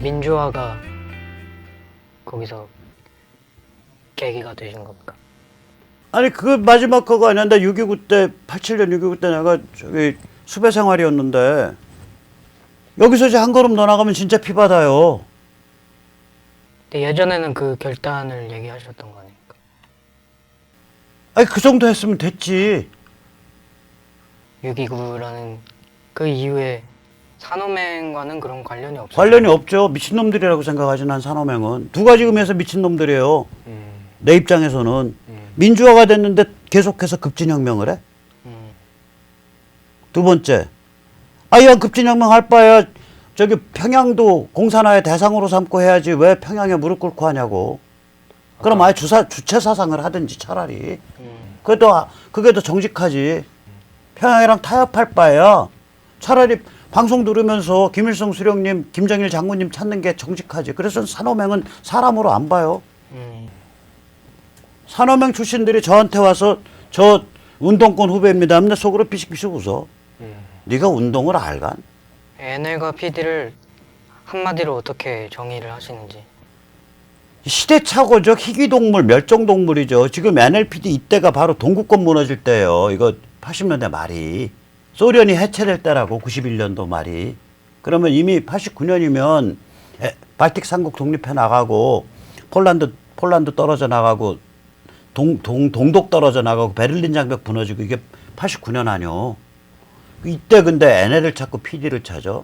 민주화가 거기서 계기가 되신 겁니까? 아니 그 마지막 그거 아니야. 나 6.29 때 87년 6.29 때 내가 저기 수배 생활이었는데 여기서 이제 한 걸음 더 나가면 진짜 피 받아요. 근데 예전에는 그 결단을 얘기하셨던 거 아닙니까? 아니 그 정도 했으면 됐지. 6.29라는 그 이후에 산호맹과는 그런 관련이 없어요. 관련이 없죠. 미친놈들이라고 생각하지 난 산호맹은. 두 가지 의미에서 미친놈들이에요. 내 입장에서는. 민주화가 됐는데 계속해서 급진혁명을 해? 두 번째, 아야 급진혁명 할 바야 저기 평양도 공산화의 대상으로 삼고 해야지 왜 평양에 무릎 꿇고 하냐고. 그럼 아예 주체 사상을 하든지 차라리. 그게 더 정직하지. 평양이랑 타협할 바야 차라리 방송 들으면서 김일성 수령님, 김정일 장군님 찾는 게 정직하지. 그래서 산호맹은 사람으로 안 봐요. 산호맹 출신들이 저한테 와서 저 운동권 후배입니다 하면 속으로 피식피식 웃어. 네가 운동을 알간? NL과 PD를 한마디로 어떻게 정의를 하시는지. 시대착오적 희귀동물, 멸종동물이죠. 지금 NLPD 이때가 바로 동구권 무너질 때예요. 이거 80년대 말이. 소련이 해체될 때라고 91년도 말이. 그러면 이미 89년이면 발틱 삼국 독립해 나가고 폴란드 떨어져 나가고 동독 떨어져 나가고 베를린 장벽 무너지고 이게 89년 아니요. 이때 근데 NL을 찾고 PD를 찾아.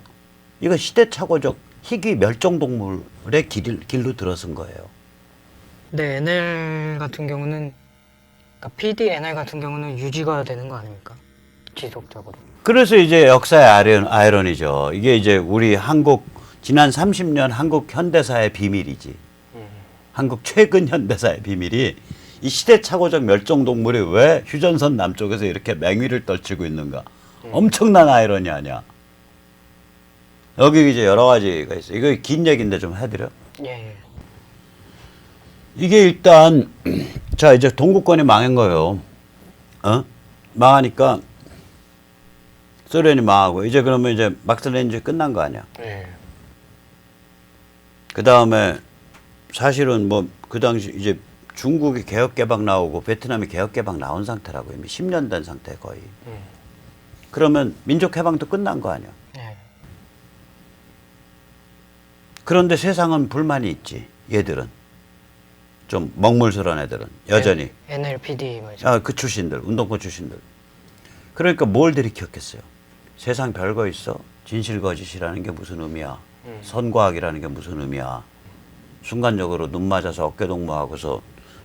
이거 시대착오적 희귀 멸종동물의 길로 들어선 거예요. 근데 NL 같은 경우는 그러니까 PD NL 같은 경우는 유지가 되는 거 아닙니까? 지속적으로. 그래서 이제 역사의 아이러니죠. 이게 이제 우리 지난 30년 한국 현대사의 비밀이지. 한국 최근 현대사의 비밀이 이 시대착오적 멸종동물이 왜 휴전선 남쪽에서 이렇게 맹위를 떨치고 있는가. 엄청난 아이러니 아니야. 여기 이제 여러 가지가 있어요. 이거 긴 얘기인데 좀 해드려. 예. 이게 일단 자 이제 동구권이 망한 거예요. 망하니까 소련이 망하고 이제 그러면 이제 막스레닌주의 끝난 거 아니야. 예. 그 다음에 사실은 뭐 그 당시 이제 중국이 개혁개방 나오고 베트남이 개혁개방 나온 상태라고 이미 10년 된 상태 거의. 그러면 민족해방도 끝난 거 아니야. 예. 그런데 세상은 불만이 있지. 얘들은 좀 먹물스러운 애들은 여전히. NLPD 말이죠. 그 출신들, 운동권 출신들. 그러니까 뭘 들이켰겠어요. 세상 별거 있어. 진실거짓이라는 게 무슨 의미야. 선과학이라는 게 무슨 의미야. 순간적으로 눈 맞아서 어깨동무하고서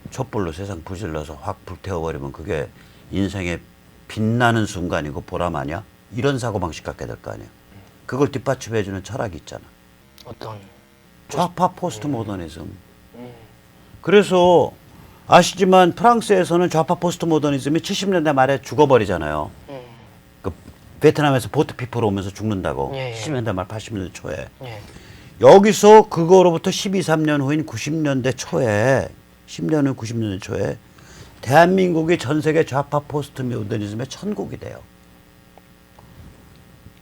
촛불로 세상 부질러서 확 불태워버리면 그게 인생의 빛나는 순간이고 보람 아니야? 이런 사고방식 갖게 될 거 아니야. 그걸 뒷받침해주는 철학이 있잖아. 어떤? 좌파 포스트 모더니즘. 그래서 아시지만 프랑스에서는 좌파 포스트 모더니즘이 70년대 말에 죽어버리잖아요. 그 베트남에서 보트 피플 오면서 죽는다고. 예. 70년대 말 80년대 초에. 예. 여기서 그거로부터 12, 3년 후인 90년대 초에 10년 후 90년대 초에 대한민국이 전 세계 좌파 포스트 모더니즘의 천국이 돼요.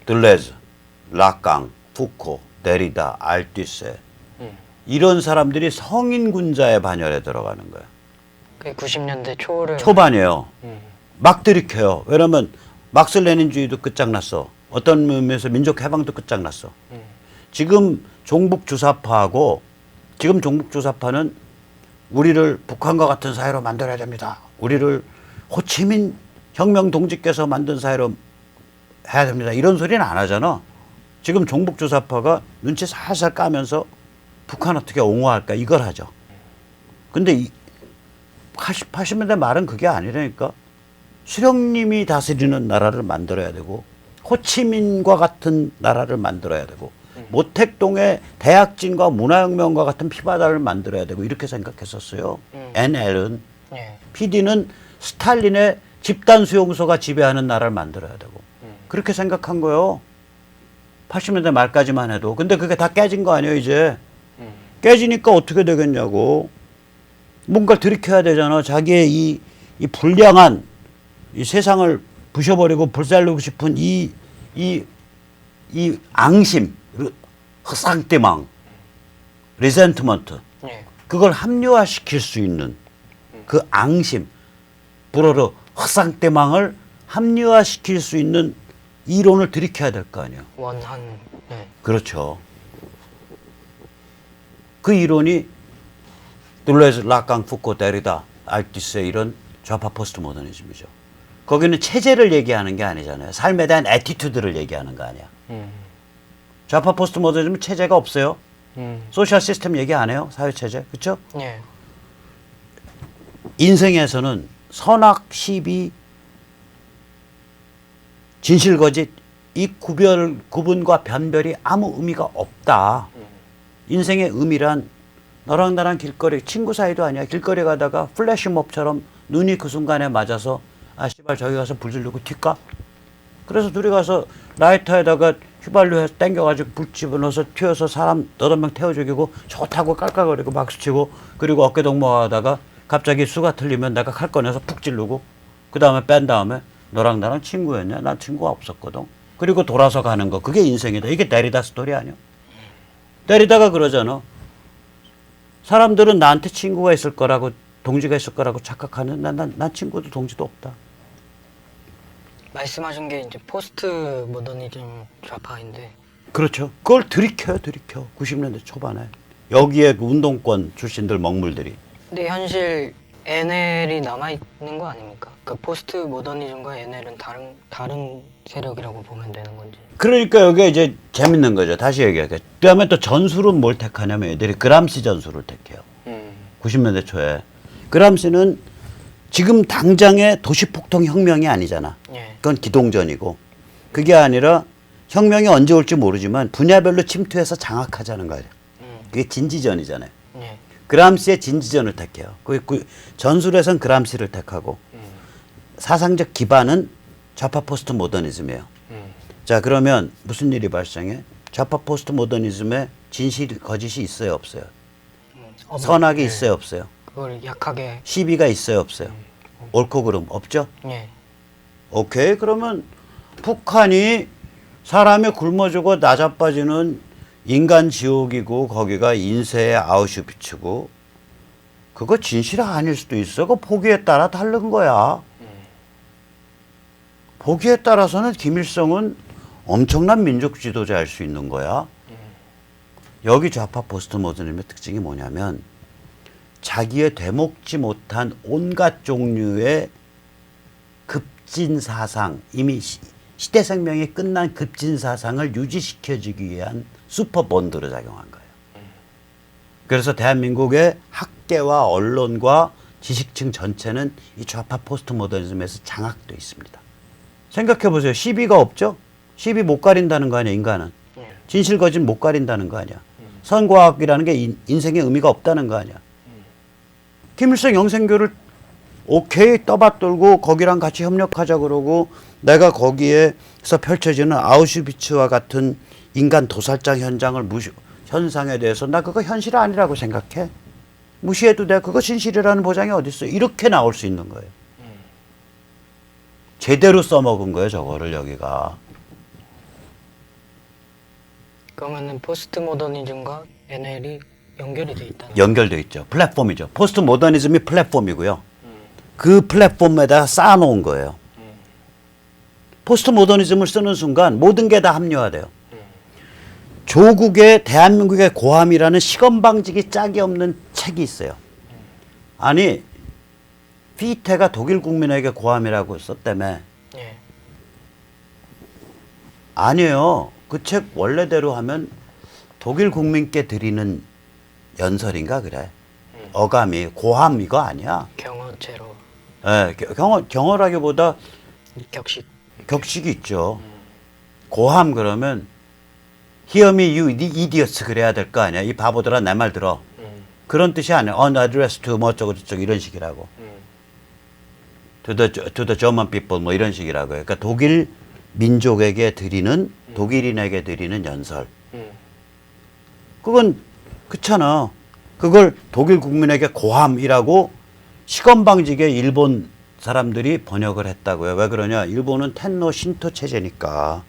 들레즈, 라깡, 푸코, 데리다, 알투세 이런 사람들이 성인 군자의 반열에 들어가는 거야. 그 90년대 초를 초반이에요. 막 들이켜요. 왜냐면 막스레닌주의도 끝장났어. 어떤 의미에서 민족해방도 끝장났어. 지금 종북주사파하고 지금 종북주사파는 우리를 북한과 같은 사회로 만들어야 됩니다. 우리를 호치민 혁명 동지께서 만든 사회로 해야 됩니다. 이런 소리는 안 하잖아. 지금 종북주사파가 눈치 살살 까면서 북한 어떻게 옹호할까 이걸 하죠. 근데 80년대 말은 그게 아니라니까. 수령님이 다스리는 나라를 만들어야 되고 호치민과 같은 나라를 만들어야 되고 모택동의 대약진과 문화혁명과 같은 피바다를 만들어야 되고 이렇게 생각했었어요. NL은. 예. PD는 스탈린의 집단 수용소가 지배하는 나라를 만들어야 되고 그렇게 생각한 거예요. 80년대 말까지만 해도. 근데 그게 다 깨진 거 아니에요 이제. 깨지니까 어떻게 되겠냐고. 뭔가를 들이켜야 되잖아. 자기의 이 불량한 이 세상을 부셔버리고 불살르고 싶은 이 앙심, 흑상대망 리센트먼트, 예. 그걸 합리화시킬 수 있는 그 앙심, 불어로 허상대망을 합리화시킬 수 있는 이론을 들이켜야 될 거 아니에요. 원한. 네. 그렇죠. 그 이론이 둘레즈, 라강, 푸코, 데리다, 알티스의 이런 좌파 포스트 모더니즘이죠. 거기는 체제를 얘기하는 게 아니잖아요. 삶에 대한 애티튜드를 얘기하는 거 아니야. 좌파 포스트 모더니즘은 체제가 없어요. 소셜 시스템 얘기 안 해요. 사회 체제. 그렇죠? 예. 인생에서는 선악, 시비, 진실, 거짓, 이 구분과 변별이 아무 의미가 없다. 인생의 의미란 너랑 나랑 길거리, 친구 사이도 아니야. 길거리 가다가 플래시몹처럼 눈이 그 순간에 맞아서 아 씨발 저기 가서 불 지르고 튈까? 그래서 둘이 가서 라이터에다가 휘발유해서 땡겨가지고 불 집어넣어서 튀어서 사람 8명 태워 죽이고 좋다고 깔깔거리고 박수치고 그리고 어깨동무하다가 갑자기 수가 틀리면 내가 칼 꺼내서 푹 찌르고 그 다음에 뺀 다음에 너랑 나랑 친구였냐? 난 친구가 없었거든. 그리고 돌아서 가는 거. 그게 인생이다. 이게 데리다 스토리 아니야? 데리다가 그러잖아. 사람들은 나한테 친구가 있을 거라고 동지가 있을 거라고 착각하는 난 친구도 동지도 없다. 말씀하신 게 이제 포스트 모더니즘 좌파인데. 그렇죠. 그걸 들이켜 90년대 초반에 여기에 그 운동권 출신들 먹물들이. 근데 현실 NL이 남아 있는 거 아닙니까? 그 포스트 모더니즘과 NL은 다른 세력이라고 보면 되는 건지. 그러니까 여기 이제 재밌는 거죠. 다시 얘기할게요. 그다음에 또 전술은 뭘 택하냐면 애들이 그람시 전술을 택해요. 90년대 초에 그람시는 지금 당장의 도시폭통 혁명이 아니잖아. 예. 그건 기동전이고 그게 아니라 혁명이 언제 올지 모르지만 분야별로 침투해서 장악하자는 거예요. 그게 진지전이잖아요. 예. 그람시의 진지전을 택해요. 그 전술에선 그람시를 택하고 사상적 기반은 좌파 포스트 모더니즘이에요. 자 그러면 무슨 일이 발생해? 좌파 포스트 모더니즘에 진실 거짓이 있어요 없어요? 선악이 있어요 없어요? 그걸 약하게. 시비가 있어요 없어요? 옳고 그름 없죠? 예. 오케이 그러면 북한이 사람이 굶어 죽어 나자빠지는 인간 지옥이고 거기가 인쇄의 아우슈비츠고 그거 진실 아닐 수도 있어. 그 보기에 따라 다른 거야. 보기에 따라서는 김일성은 엄청난 민족 지도자일 수 있는 거야. 여기 좌파 포스트 모더니즘의 특징이 뭐냐면 자기의 되먹지 못한 온갖 종류의 급진 사상, 이미 시대 생명이 끝난 급진 사상을 유지시켜주기 위한 슈퍼본드로 작용한 거예요. 그래서 대한민국의 학계와 언론과 지식층 전체는 이 좌파 포스트 모더니즘에서 장악되어 있습니다. 생각해 보세요. 시비가 없죠? 시비 못 가린다는 거 아니야, 인간은. 진실 거짓 못 가린다는 거 아니야. 선과학이라는 게 인생에 의미가 없다는 거 아니야. 김일성 영생교를 오케이 떠받들고 거기랑 같이 협력하자 그러고 내가 거기에서 펼쳐지는 아우슈비츠와 같은 인간 도살장 현상에 대해서 나 그거 현실 아니라고 생각해. 무시해도 돼. 그거 진실이라는 보장이 어디 있어. 이렇게 나올 수 있는 거예요. 제대로 써먹은 거예요. 저거를 여기가. 그러면은 포스트 모더니즘과 NL이 연결이 돼 있다는. 연결돼 있죠. 플랫폼이죠. 포스트 모더니즘이 플랫폼이고요. 그 플랫폼에다 쌓아놓은 거예요. 포스트 모더니즘을 쓰는 순간 모든 게 다 합리화돼요. 조국의 대한민국의 고함이라는 시건방지기 짝이 없는 책이 있어요. 아니 피테가 독일 국민에게 고함이라고 썼다며. 예. 아니에요. 그 책 원래대로 하면 독일 국민께 드리는 연설인가 그래. 어감이 고함 이거 아니야. 경어체로. 예, 경어라기보다 격식. 격식이 있죠. 고함 그러면 Hear me, you idiots 그래야 될 거 아니야. 이 바보들아 내 말 들어. 그런 뜻이 아니야. On address to 뭐 어쩌고 저쩌고 이런 식이라고. To the German people 뭐 이런 식이라고요. 그러니까 독일 민족에게 드리는 독일인에게 드리는 연설. 그건 그렇잖아. 그걸 독일 국민에게 고함이라고 시건방지게 일본 사람들이 번역을 했다고요. 왜 그러냐? 일본은 텐노 신토 체제니까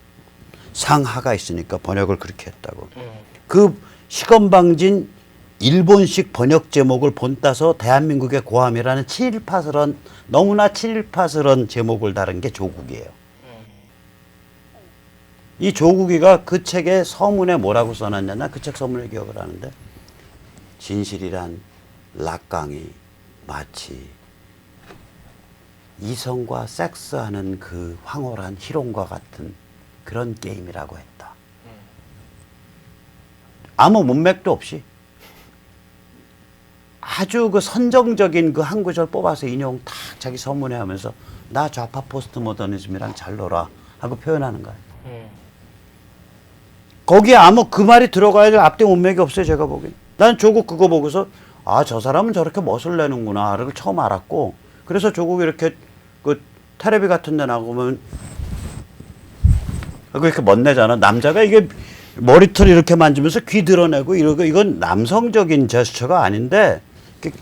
상하가 있으니까 번역을 그렇게 했다고. 그 시건방진 일본식 번역 제목을 본따서 대한민국의 고함이라는 친일파스런 너무나 친일파스런 제목을 다룬 게 조국이에요. 이 조국이가 그 책에 서문에 뭐라고 써놨냐? 나 그 책 서문을 기억을 하는데 진실이란 락강이 마치 이성과 섹스하는 그 황홀한 희롱과 같은 그런 게임이라고 했다. 아무 문맥도 없이 아주 그 선정적인 그 한 구절 뽑아서 인용 탁 자기 서문에 하면서 나 좌파 포스트 모더니즘이랑 잘 놀아 하고 표현하는 거야. 거기에 아무 그 말이 들어가야 될 앞뒤 문맥이 없어요. 제가 보기엔. 난 조국 그거 보고서 아, 저 사람은 저렇게 멋을 내는구나 를 처음 알았고, 그래서 조국이 이렇게 그 테레비 같은 데 나가면 이렇게 멋내잖아. 남자가 이게 머리털 이렇게 만지면서 귀 드러내고 이러고, 이건 남성적인 제스처가 아닌데 이렇게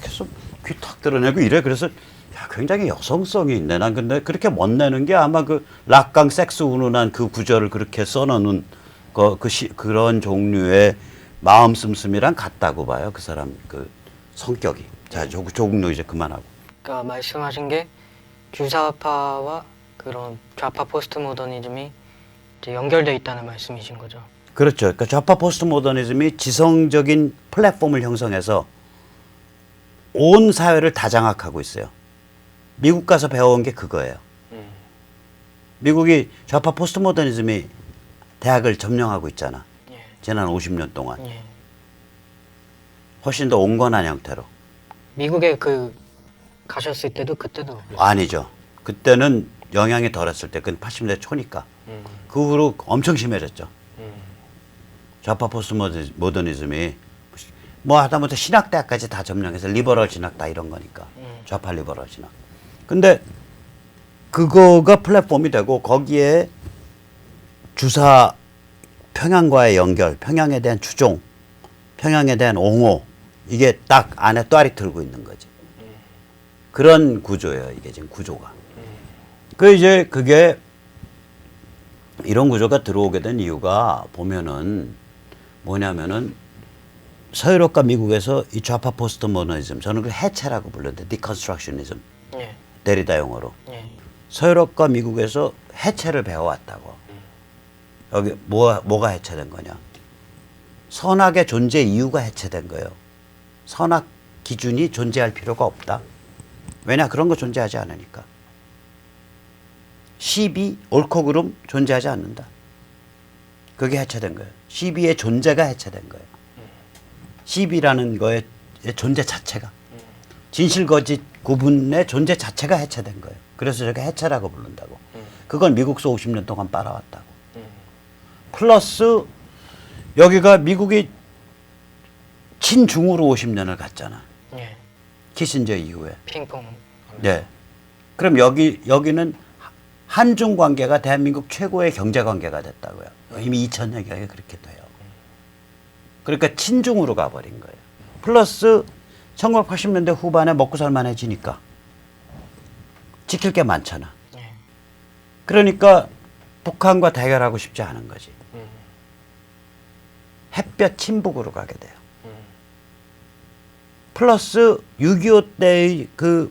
해서 귀 탁 드러내고 이래. 그래서 야, 굉장히 여성성이 있네. 난 근데 그렇게 멋내는 게 아마 그 락강 섹스 운운한 그 구절을 그렇게 써놓은 그런 종류의 마음 씀씀이랑 같다고 봐요. 그 사람 그 성격이. 자, 조국도 이제 그만하고. 그러니까 말씀하신 게 주사파와 그런 좌파 포스트 모더니즘이 이제 연결돼 있다는 말씀이신 거죠. 그렇죠. 그러니까 좌파 포스트 모더니즘이 지성적인 플랫폼을 형성해서 온 사회를 다 장악하고 있어요. 미국 가서 배워온 게 그거예요. 미국이 좌파 포스트 모더니즘이 대학을 점령하고 있잖아. 예. 지난 50년 동안. 예. 훨씬 더 온건한 형태로. 미국에 그 가셨을 때도 그때도 아니죠. 그때는 영향이 덜했을 때. 그건 80년대 초니까. 그 후로 엄청 심해졌죠. 좌파 포스트 모더니즘이 뭐 하다못해 신학대학까지 다 점령해서 리버럴 진학 다 이런 거니까. 좌파 리버럴 진학. 근데 그거가 플랫폼이 되고 거기에 주사 평양과의 연결, 평양에 대한 추종, 평양에 대한 옹호, 이게 딱 안에 또아리 틀고 있는 거지. 그런 구조예요. 이게 지금 구조가. 그 이제 그게 이런 구조가 들어오게 된 이유가 보면은 뭐냐면은 서유럽과 미국에서 이 좌파 포스트 모더니즘, 저는 그 해체라고 부르는데 디컨스트럭셔니즘, 예. 데리다 용어로. 예. 서유럽과 미국에서 해체를 배워왔다고. 여기 뭐가 해체된 거냐? 선악의 존재 이유가 해체된 거예요. 선악 기준이 존재할 필요가 없다. 왜냐? 그런 거 존재하지 않으니까. 시비, 옳고 그름 존재하지 않는다. 그게 해체된 거예요. 시비의 존재가 해체된 거예요. 시비라는 거의 존재 자체가. 진실 거짓 구분의 존재 자체가 해체된 거예요. 그래서 저게 해체라고 부른다고. 그건 미국서 50년 동안 빨아왔다고. 플러스 여기가 미국이 친중으로 50년을 갔잖아. 예. 키신저 이후에. 핑퐁. 네. 그럼 여기는 한중 관계가 대한민국 최고의 경제 관계가 됐다고요. 이미 2000년경에 그렇게 돼요. 그러니까 친중으로 가버린 거예요. 플러스 1980년대 후반에 먹고 살만해지니까 지킬 게 많잖아. 예. 그러니까 북한과 대결하고 싶지 않은 거지. 햇볕 친북으로 가게 돼요. 플러스 6.25 때의 그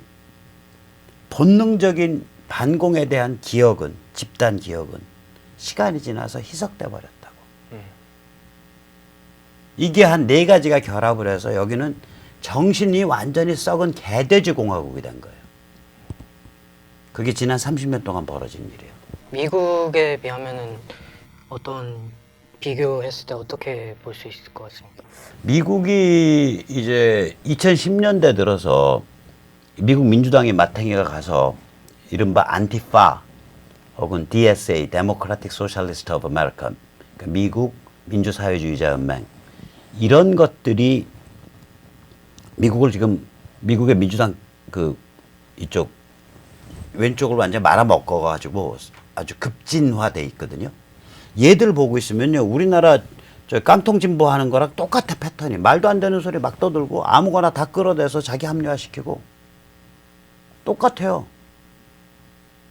본능적인 반공에 대한 기억은, 집단 기억은 시간이 지나서 희석돼 버렸다고. 이게 한 4가지가 결합을 해서 여기는 정신이 완전히 썩은 개돼지 공화국이 된 거예요. 그게 지난 30년 동안 벌어진 일이에요. 미국에 비하면은 어떤 비교했을 때 어떻게 볼 수 있을 것 같습니까? 미국이 이제 2010년대 들어서 미국 민주당이 마탱이가 가서 이른바 안티파 혹은 DSA, Democratic Socialist of America, 그러니까 미국 민주사회주의자 연맹, 이런 것들이 미국을 지금 미국의 민주당 그 이쪽 왼쪽을 완전 말아먹어가지고 아주 급진화돼 있거든요. 얘들 보고 있으면요, 우리나라 저 깡통 진보 하는 거랑 똑같아. 패턴이 말도 안 되는 소리 막 떠들고 아무거나 다 끌어대서 자기 합리화시키고 똑같아요.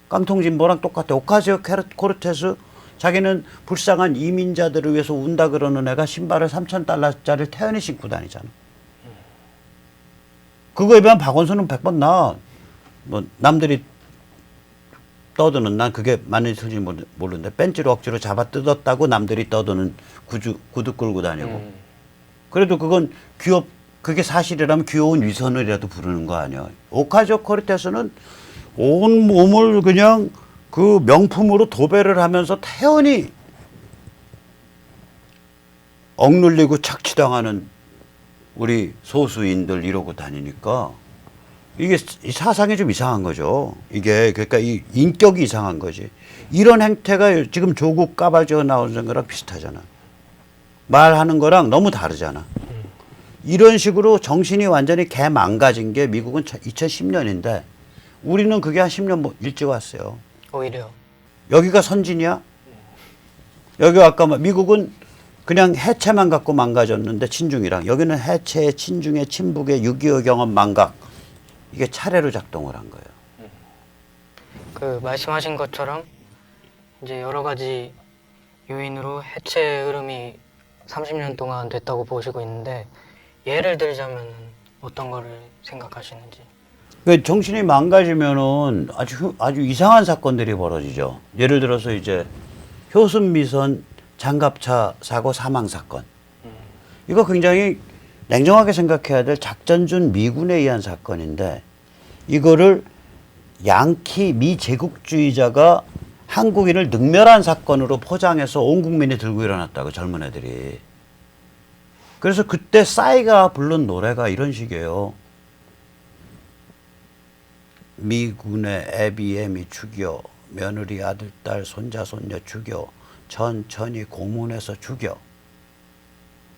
깡통 진보랑 똑같아요. 오카지오 코르테스 자기는 불쌍한 이민자들을 위해서 운다 그러는 애가 신발을 $3,000짜리를 태연히 신고 다니잖아. 그거에 비하면 박원순은 100번 나아. 뭐 남들이 떠드는, 난 그게 맞는지 틀린지 모르는데 벤치로 억지로 잡아 뜯었다고 남들이 떠드는 구두 끌고 다니고. 그래도 그건 그게 사실이라면 귀여운 위선이라도 부르는 거 아니야. 오카지오코르테스는 온 몸을 그냥 그 명품으로 도배를 하면서 태연히 억눌리고 착취당하는 우리 소수인들 이러고 다니니까 이게 사상이 좀 이상한 거죠. 이게 그러니까 이 인격이 이상한 거지. 이런 행태가 지금 조국 까발지어 나오는 거랑 비슷하잖아. 말하는 거랑 너무 다르잖아. 이런 식으로 정신이 완전히 개망가진 게 미국은 2010년인데 우리는 그게 한 10년 일찍 왔어요. 오히려 여기가 선진이야? 여기가 아까 미국은 그냥 해체만 갖고 망가졌는데 친중이랑, 여기는 해체, 친중의, 친북의 6.25 경험 망각, 이게 차례로 작동을 한 거예요. 그 말씀하신 것처럼 이제 여러 가지 요인으로 해체 흐름이 30년 동안 됐다고 보시고 있는데 예를 들자면 어떤 거를 생각하시는지. 그 정신이 망가지면은 아주 이상한 사건들이 벌어지죠. 예를 들어서 이제 효순미선 장갑차 사고 사망 사건. 이거 굉장히 냉정하게 생각해야 될 작전준 미군에 의한 사건인데 이거를 양키 미제국주의자가 한국인을 능멸한 사건으로 포장해서 온 국민이 들고 일어났다고, 젊은 애들이. 그래서 그때 싸이가 부른 노래가 이런 식이에요. 미군의 애비애미 죽여, 며느리 아들 딸 손자 손녀 죽여, 천천히 고문해서 죽여.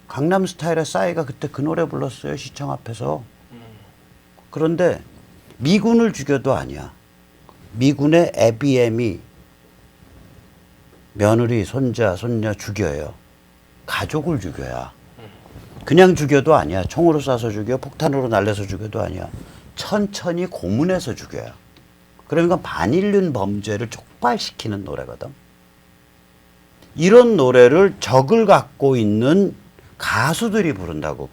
강남스타일의 싸이가 그때 그 노래 불렀어요, 시청 앞에서. 그런데 미군을 죽여도 아니야. 미군의 애비애미 며느리 손자 손녀 죽여요. 가족을 죽여야. 그냥 죽여도 아니야. 총으로 쏴서 죽여, 폭탄으로 날려서 죽여도 아니야. 천천히 고문해서 죽여요. 그러니까 반인륜 범죄를 촉발시키는 노래거든. 이런 노래를 적을 갖고 있는 가수들이 부른다고.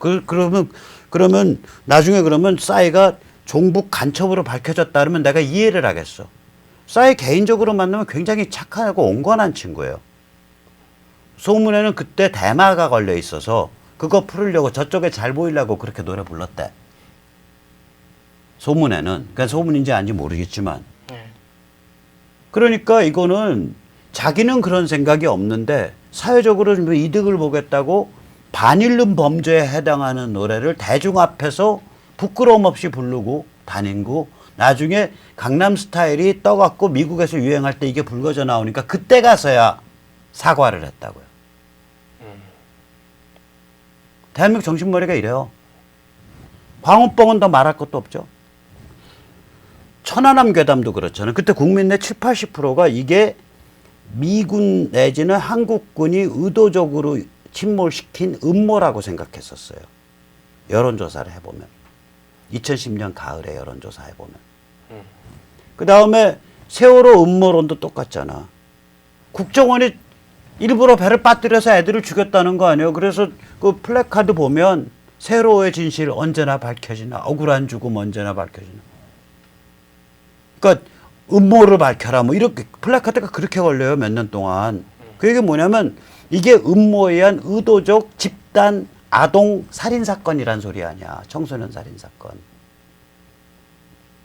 그러면 나중에 그러면 싸이가 종북 간첩으로 밝혀졌다 그러면 내가 이해를 하겠어. 싸이 개인적으로 만나면 굉장히 착하고 온건한 친구예요. 소문에는 그때 대마가 걸려 있어서 그거 풀으려고 저쪽에 잘 보이려고 그렇게 노래 불렀대. 소문에는. 그러니까 소문인지 아닌지 모르겠지만. 그러니까 이거는 자기는 그런 생각이 없는데 사회적으로 좀 이득을 보겠다고 반일륜 범죄에 해당하는 노래를 대중 앞에서 부끄러움 없이 부르고 다니고 나중에 강남스타일이 떠갖고 미국에서 유행할 때 이게 불거져 나오니까 그때 가서야 사과를 했다고요. 대한민국 정신머리가 이래요. 광우병은 더 말할 것도 없죠. 천안함 괴담도 그렇잖아요. 그때 국민 내 70, 80%가 이게 미군 내지는 한국군이 의도적으로 침몰시킨 음모라고 생각했었어요. 여론조사를 해보면. 2010년 가을에 여론조사 해보면. 그 다음에 세월호 음모론도 똑같잖아. 국정원이 일부러 배를 빠뜨려서 애들을 죽였다는 거 아니에요. 그래서 그 플래카드 보면 세월호의 진실 언제나 밝혀지나, 억울한 죽음 언제나 밝혀지나. 그러니까 음모를 밝혀라 뭐 이렇게 플래카드가 그렇게 걸려요. 몇 년 동안. 그 얘기 뭐냐면 이게 음모에 의한 의도적 집단 아동 살인사건이란 소리 아니야. 청소년 살인사건.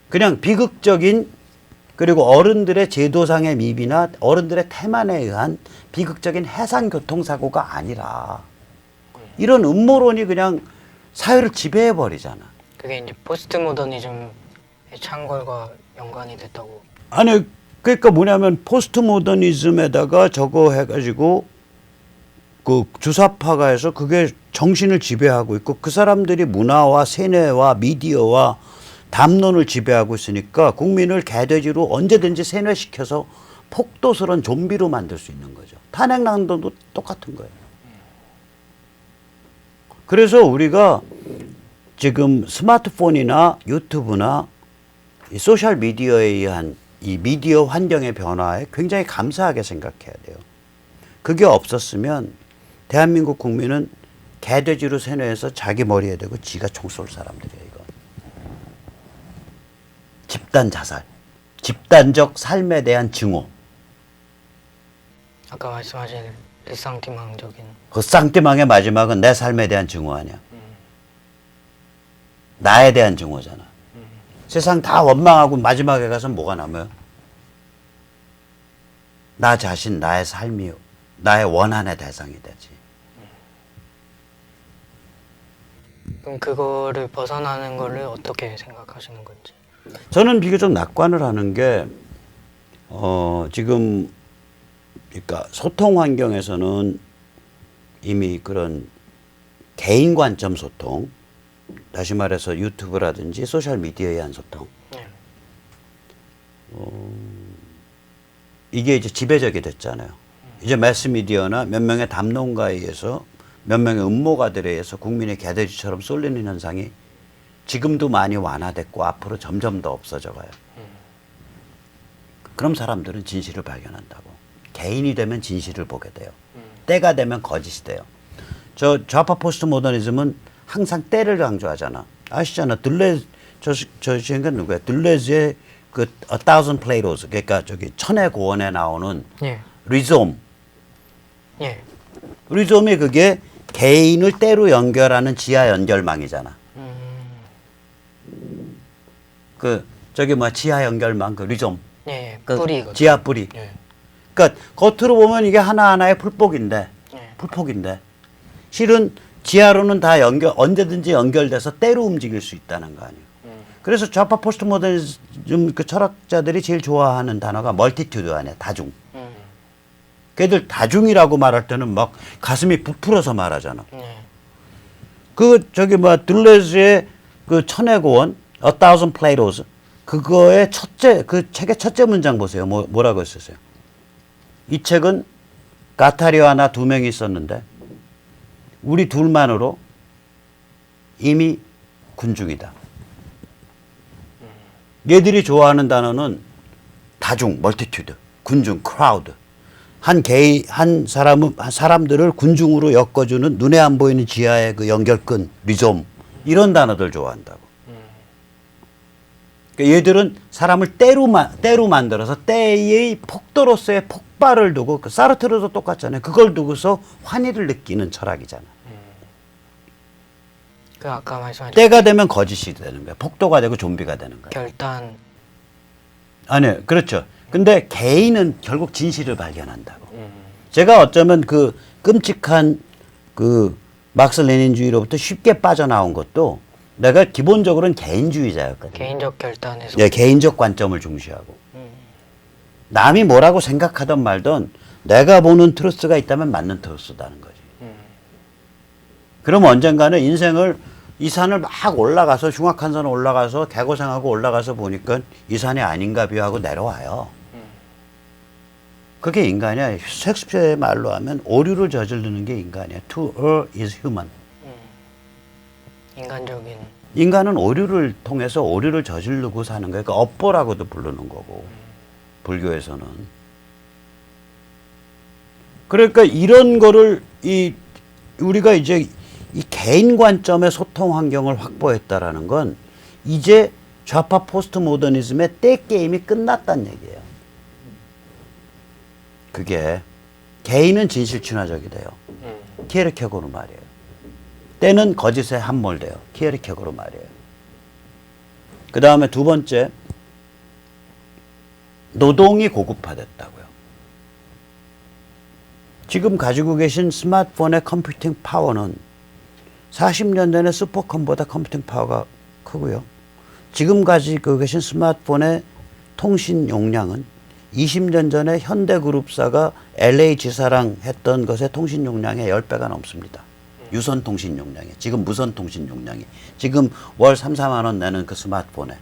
그냥 비극적인, 그리고 어른들의 제도상의 미비나 어른들의 태만에 의한 비극적인 해상교통사고가 아니라 이런 음모론이 그냥 사회를 지배해버리잖아. 그게 이제 포스트 모더니즘의 창궐과 연관이 됐다고. 아니 그러니까 뭐냐면 포스트 모더니즘에다가 저거 해가지고 그 주사파가 해서 그게 정신을 지배하고 있고 그 사람들이 문화와 세뇌와 미디어와 담론을 지배하고 있으니까 국민을 개돼지로 언제든지 세뇌시켜서 폭도스런 좀비로 만들 수 있는 거죠. 탄핵난도도 똑같은 거예요. 그래서 우리가 지금 스마트폰이나 유튜브나 이 소셜 미디어에 의한 이 미디어 환경의 변화에 굉장히 감사하게 생각해야 돼요. 그게 없었으면 대한민국 국민은 개돼지로 세뇌해서 자기 머리에 대고 지가 총 쏠 사람들이에요. 이거. 집단 자살, 집단적 삶에 대한 증오. 아까 말씀하신 일상티망적인 그 쌍띠망의 마지막은 내 삶에 대한 증오 아니야. 나에 대한 증오잖아. 세상 다 원망하고 마지막에 가서 뭐가 남아요? 나 자신, 나의 삶이 나의 원한의 대상이 되지. 그럼 그거를 벗어나는 거를 어떻게 생각하시는 건지. 저는 비교적 낙관을 하는 게 지금 그러니까 소통 환경에서는 이미 그런 개인 관점 소통, 다시 말해서 유튜브라든지 소셜 미디어에 의한 소통, 네. 이게 이제 지배적이 됐잖아요. 이제 매스미디어나 몇 명의 담론가에 의해서 몇 명의 음모가들에 의해서 국민의 개돼지처럼 쏠리는 현상이 지금도 많이 완화됐고 앞으로 점점 더 없어져 가요. 그럼 사람들은 진실을 발견한다고. 개인이 되면 진실을 보게 돼요. 때가 되면 거짓이 돼요. 저 좌파 포스트 모더니즘은 항상 때를 강조하잖아. 아시잖아. 저 인간 누구야? 들레즈의 그 A Thousand Plato's, 그러니까 저기 천의 고원에 나오는 예. 리솜. 예. 리솜이 그게 개인을 때로 연결하는 지하 연결망이잖아. 그 저기 뭐 지하 연결망 그 리솜. 예. 그 뿌리거든요. 지하 뿌리. 예. 그러니까 겉으로 보면 이게 하나하나의 풀폭인데, 예. 풀폭인데 실은 지하로는 다 언제든지 연결돼서 때로 움직일 수 있다는 거 아니에요. 그래서 좌파 포스트 모더니즘 그 철학자들이 제일 좋아하는 단어가 멀티튜드 아니야, 다중. 걔들 다중이라고 말할 때는 막 가슴이 부풀어서 말하잖아. 예. 그 저기 뭐 들레즈의 그 천의 고원, A Thousand Plato's, 그거의 그 책의 첫째 문장 보세요. 뭐라고 했었어요? 이 책은 가타리와 나 두 명이 있었는데 우리 둘만으로 이미 군중이다. 얘들이 좋아하는 단어는 다중, 멀티튜드, 군중, 크라우드. 한 사람들을 군중으로 엮어주는 눈에 안 보이는 지하의 그 연결끈, 리솜, 이런 단어들 좋아한다고. 그러니까 얘들은 사람을 때로 만들어서 때의 폭도로서의 폭발을 두고, 그 사르트르도 똑같잖아요. 그걸 두고서 환희를 느끼는 철학이잖아. 그 아까 말씀하신 때가 되면 거짓이 되는 거야. 폭도가 되고 좀비가 되는 거야. 결단. 아니요, 그렇죠. 근데 개인은 결국 진실을 발견한다고. 제가 어쩌면 그 끔찍한 그 막스 레닌주의로부터 쉽게 빠져나온 것도 내가 기본적으로는 개인주의자였거든요. 개인적 결단에서. 예, 개인적 관점을 중시하고. 남이 뭐라고 생각하든 말든 내가 보는 트루스가 있다면 맞는 트루스다는 거지. 그럼 언젠가는 인생을 이 산을 막 올라가서 흉악한 산을 올라가서 개고생하고 올라가서 보니까 이 산이 아닌가 비하고 내려와요. 그게 인간이야. 셰익스피어의 말로 하면 오류를 저지르는 게 인간이야. To err is human. 인간적인. 인간은 오류를 통해서 오류를 저지르고 사는 거예요. 그러니까 업보라고도 부르는 거고 불교에서는. 그러니까 이런 거를 우리가 이제 이 개인 관점의 소통 환경을 확보했다라는 건 이제 좌파 포스트 모더니즘의 때 게임이 끝났다는 얘기예요. 그게 개인은 진실 친화적이 돼요. 키에르케고르 말이에요. 때는 거짓에 함몰돼요. 키에르케고르 말이에요. 그 다음에 두 번째, 노동이 고급화됐다고요. 지금 가지고 계신 스마트폰의 컴퓨팅 파워는 40년 전에 슈퍼컴보다 컴퓨팅 파워가 크고요. 지금 가지고 계신 스마트폰의 통신 용량은 20년 전에 현대그룹사가 LA 지사랑 했던 것의 통신 용량의 10배가 넘습니다. 유선 통신 용량이. 지금 무선 통신 용량이. 지금 월 3, 4만 원 내는 그 스마트폰에.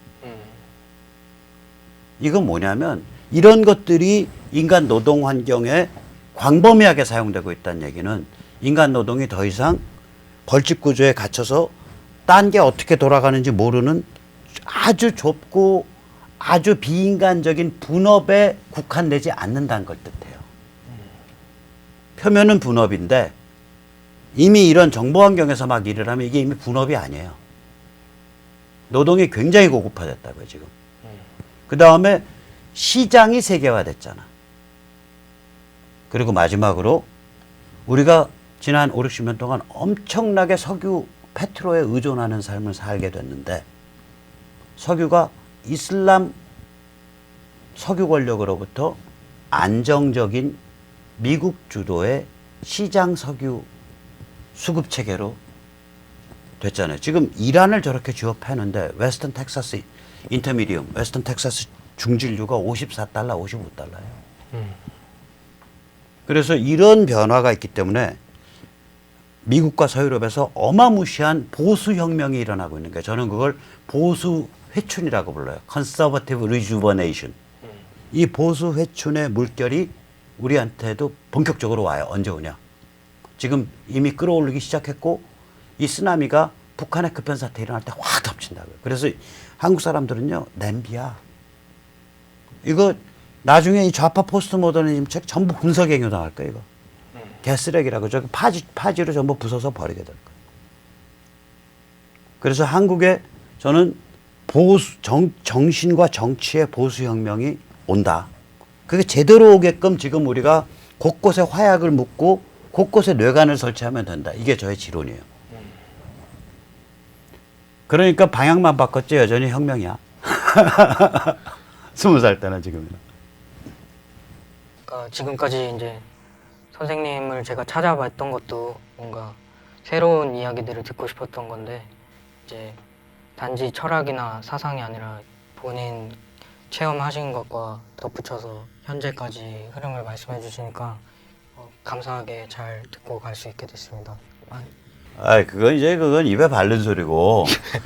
이건 뭐냐면 이런 것들이 인간 노동 환경에 광범위하게 사용되고 있다는 얘기는 인간 노동이 더 이상 벌집 구조에 갇혀서 딴 게 어떻게 돌아가는지 모르는 아주 좁고 아주 비인간적인 분업에 국한되지 않는다는 걸 뜻해요. 표면은 분업인데 이미 이런 정보 환경에서 막 일을 하면 이게 이미 분업이 아니에요. 노동이 굉장히 고급화됐다고요, 지금. 그 다음에 시장이 세계화됐잖아. 그리고 마지막으로 우리가 지난 5, 60년 동안 엄청나게 석유, 페트로에 의존하는 삶을 살게 됐는데 석유가 이슬람 석유 권력으로부터 안정적인 미국 주도의 시장 석유 수급 체계로 됐잖아요. 지금 이란을 저렇게 주업하는데 웨스턴 텍사스 인터미디움, 웨스턴 텍사스 중진류가 54달러, 55달러예요. 그래서 이런 변화가 있기 때문에 미국과 서유럽에서 어마무시한 보수 혁명이 일어나고 있는 거예요. 저는 그걸 보수 회춘이라고 불러요. Conservative Rejuvenation. 이 보수 회춘의 물결이 우리한테도 본격적으로 와요. 언제 오냐? 지금 이미 끌어올리기 시작했고 이 쓰나미가 북한의 급변사태 일어날 때 확 덮친다고요. 그래서 한국 사람들은요, 냄비야. 이거 나중에 이 좌파 포스트 모더니즘 책 전부 분석행위 당할 거예요, 이거. 개쓰레기라고 저기 파지로 전부 부숴서 버리게 될 거예요. 그래서 한국에 저는 정신과 정치의 보수혁명이 온다. 그게 제대로 오게끔 지금 우리가 곳곳에 화약을 묻고 곳곳에 뇌관을 설치하면 된다. 이게 저의 지론이에요. 그러니까 방향만 바꿨지 여전히 혁명이야. 20살 때는 지금은. 그러니까 지금까지 이제 선생님을 제가 찾아봤던 것도 뭔가 새로운 이야기들을 듣고 싶었던 건데 이제 단지 철학이나 사상이 아니라 본인 체험하신 것과 덧붙여서 현재까지 흐름을 말씀해 주시니까 감사하게 잘 듣고 갈 수 있게 됐습니다. 그건 입에 바른 소리고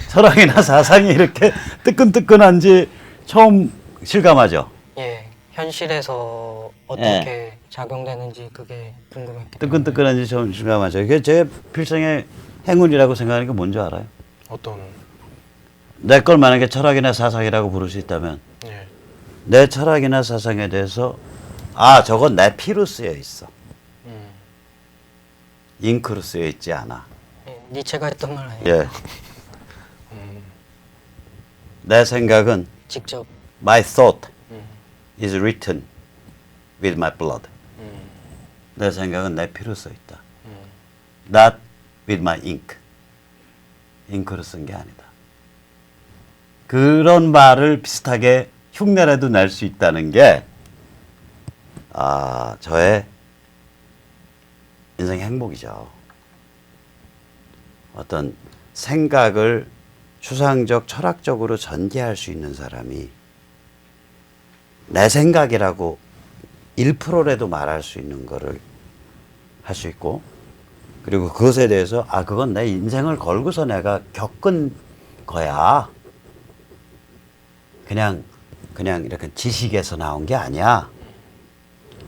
철학이나 사상이 이렇게 뜨끈뜨끈한지 처음 실감하죠. 예, 현실에서 어떻게 작용되는지 그게 궁금했기 때문에. 뜨끈뜨끈한지 처음 실감하죠. 이게 제 필생의 행운이라고 생각하는 게 뭔지 알아요? 어떤? 내 걸 만약에 철학이나 사상이라고 부를 수 있다면 예. 내 철학이나 사상에 대해서 저건 내 피로 쓰여 있어. 잉크로 쓰여 있지 않아. 예, 니체가 했던 말 아니에요? 예. 내 생각은 직접 My thought is written with my blood. 내 생각은 내 피로 써 있다. Not with my ink. 잉크로 쓴 게 아니다. 그런 말을 비슷하게 흉내라도 낼 수 있다는 게 저의 인생 행복이죠. 어떤 생각을 추상적, 철학적으로 전개할 수 있는 사람이 내 생각이라고 1%라도 말할 수 있는 거를 할 수 있고, 그리고 그것에 대해서 그건 내 인생을 걸고서 내가 겪은 거야. 그냥 이렇게 지식에서 나온 게 아니야.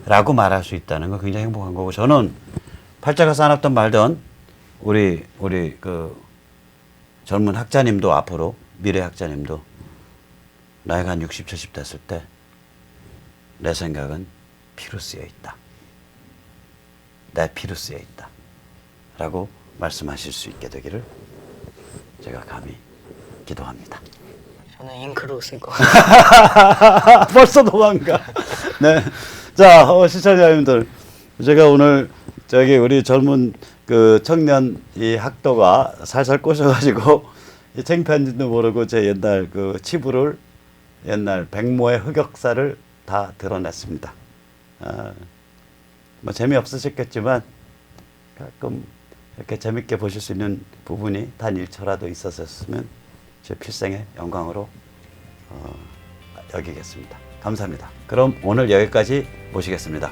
라고 말할 수 있다는 건 굉장히 행복한 거고, 저는 팔자가 사납던 말던 우리 그 젊은 학자님도 앞으로 미래 학자님도 나이가 한 60, 70 됐을 때 내 생각은 피로 쓰여 있다. 내 피로 쓰여 있다. 라고 말씀하실 수 있게 되기를 제가 감히 기도합니다. 저는 잉크로 쓸 거. 벌써 도망가. 네. 자, 시청자님들. 제가 오늘 우리 젊은 그 청년 이 학도가 살살 꼬셔가지고 이 창피한지도 모르고 제 옛날 그 치부를 옛날 백모의 흑역사를 다 드러냈습니다. 뭐 재미없으셨겠지만 가끔 이렇게 재밌게 보실 수 있는 부분이 단 1초라도 있었으면 제 필생의 영광으로 여기겠습니다. 감사합니다. 그럼 오늘 여기까지 모시겠습니다.